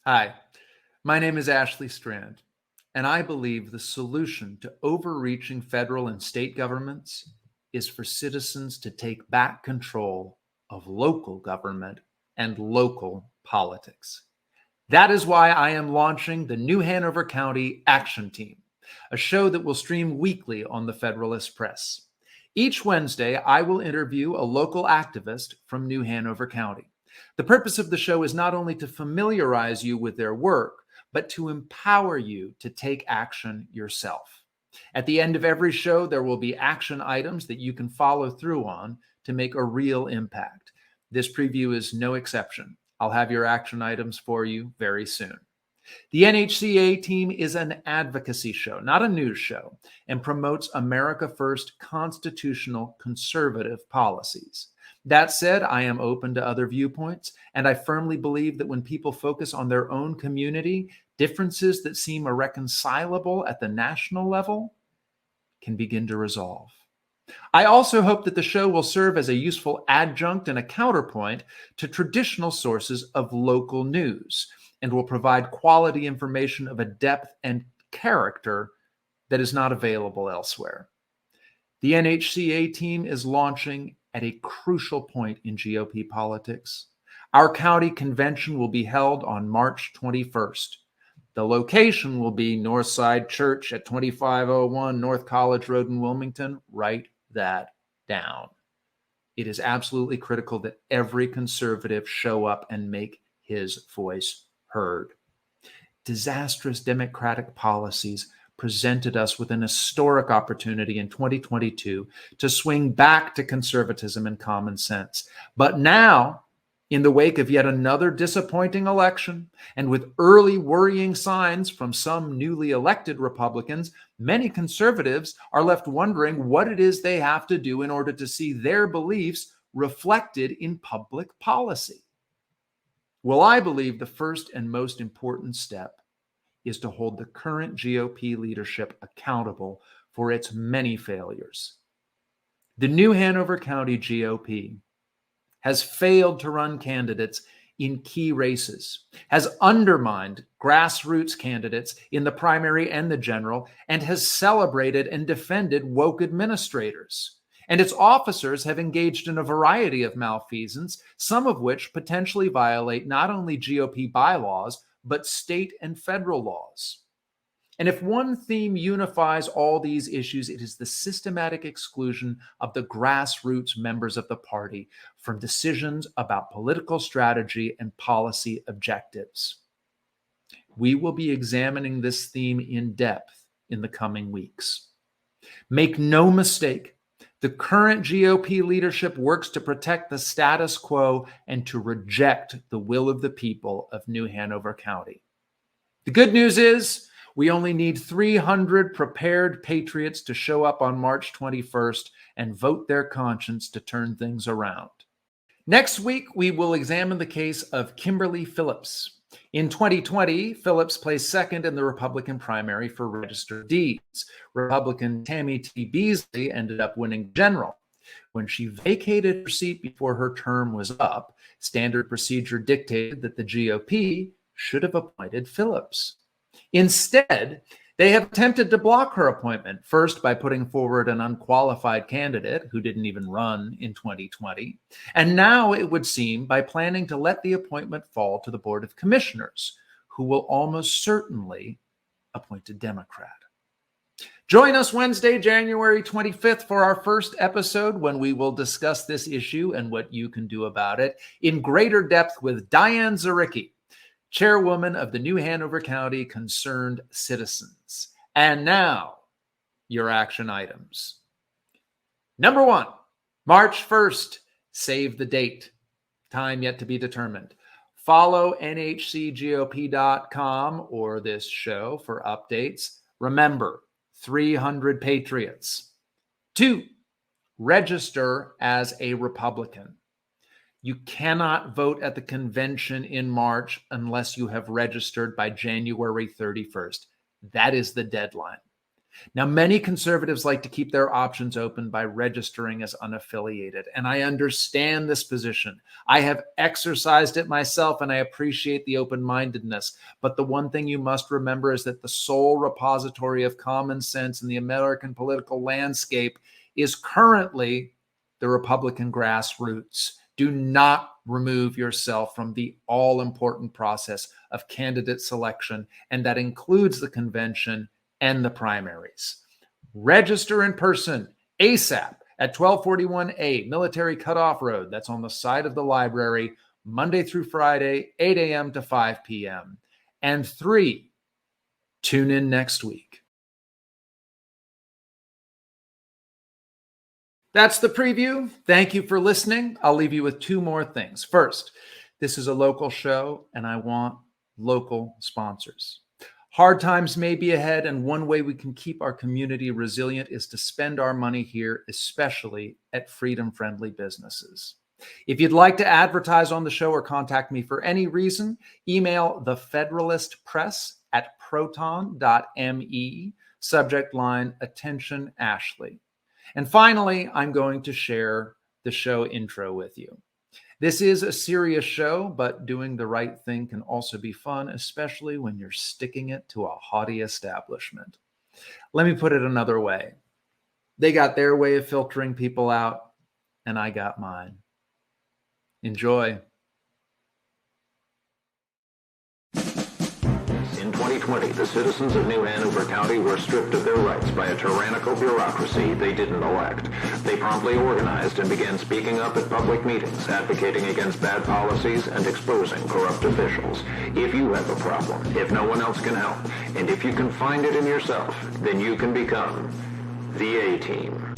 Hi, my name is Ashley Strand, and I believe the solution to overreaching federal and state governments is for citizens to take back control of local government and local politics. That is why I am launching the New Hanover County Action Team, a show that will stream weekly on the Federalist Press. Each Wednesday, I will interview a local activist from New Hanover County. The purpose of the show is not only to familiarize you with their work, but to empower you to take action yourself. At the end of every show, there will be action items that you can follow through on to make a real impact. This preview is no exception. I'll have your action items for you very soon. The NHCA-Team is an advocacy show, not a news show, and promotes America First constitutional conservative policies. That said, I am open to other viewpoints, and I firmly believe that when people focus on their own community, differences that seem irreconcilable at the national level can begin to resolve. I also hope that the show will serve as a useful adjunct and a counterpoint to traditional sources of local news, and will provide quality information of a depth and character that is not available elsewhere. The NHCA-Team is launching at a crucial point in GOP politics. Our county convention will be held on March 21st. The location will be Northside Church at 2501 North College Road in Wilmington. Write that down. It is absolutely critical that every conservative show up and make his voice heard. Disastrous Democratic policies presented us with an historic opportunity in 2022 to swing back to conservatism and common sense. But now, in the wake of yet another disappointing election, and with early worrying signs from some newly elected Republicans, many conservatives are left wondering what it is they have to do in order to see their beliefs reflected in public policy. Well, I believe the first and most important step is to hold the current GOP leadership accountable for its many failures. The New Hanover County GOP has failed to run candidates in key races, has undermined grassroots candidates in the primary and the general, and has celebrated and defended woke administrators. And its officers have engaged in a variety of malfeasance, some of which potentially violate not only GOP bylaws, but state and federal laws. And if one theme unifies all these issues, it is the systematic exclusion of the grassroots members of the party from decisions about political strategy and policy objectives. We will be examining this theme in depth in the coming weeks. Make no mistake, the current GOP leadership works to protect the status quo and to reject the will of the people of New Hanover County. The good news is we only need 300 prepared patriots to show up on March 21st and vote their conscience to turn things around. Next week, we will examine the case of Kimberly Phillips. In 2020, Phillips placed second in the Republican primary for registered deeds. Republican Tammy T. Beasley ended up winning general. When she vacated her seat before her term was up, standard procedure dictated that the GOP should have appointed Phillips. Instead, they have attempted to block her appointment, first by putting forward an unqualified candidate who didn't even run in 2020, and now it would seem by planning to let the appointment fall to the Board of Commissioners, who will almost certainly appoint a Democrat. Join us Wednesday, January 25th for our first episode when we will discuss this issue and what you can do about it in greater depth with Diane Zaryki, Chairwoman of the New Hanover County Concerned Citizens. And now, your action items. Number 1, March 1st, save the date. Time yet to be determined. Follow NHCGOP.com or this show for updates. Remember, 300 patriots. 2, register as a Republican. You cannot vote at the convention in March unless you have registered by January 31st. That is the deadline. Now, many conservatives like to keep their options open by registering as unaffiliated, and I understand this position. I have exercised it myself, and I appreciate the open-mindedness. But the one thing you must remember is that the sole repository of common sense in the American political landscape is currently the Republican grassroots. Do not remove yourself from the all-important process of candidate selection, and that includes the convention and the primaries. Register in person ASAP at 1241A Military Cutoff Road. That's on the side of the library, Monday through Friday, 8 a.m. to 5 p.m. And 3, tune in next week. That's the preview. Thank you for listening. I'll leave you with 2 more things. First, this is a local show, and I want local sponsors. Hard times may be ahead, and one way we can keep our community resilient is to spend our money here, especially at freedom-friendly businesses. If you'd like to advertise on the show or contact me for any reason, email thefederalistpress at proton.me, subject line, attention Ashley. And finally, I'm going to share the show intro with you. This is a serious show, but doing the right thing can also be fun, especially when you're sticking it to a haughty establishment. Let me put it another way. They got their way of filtering people out, and I got mine. Enjoy. In 2020, the citizens of New Hanover County were stripped of their rights by a tyrannical bureaucracy they didn't elect. They promptly organized and began speaking up at public meetings, advocating against bad policies and exposing corrupt officials. If you have a problem, if no one else can help, and if you can find it in yourself, then you can become the A-Team.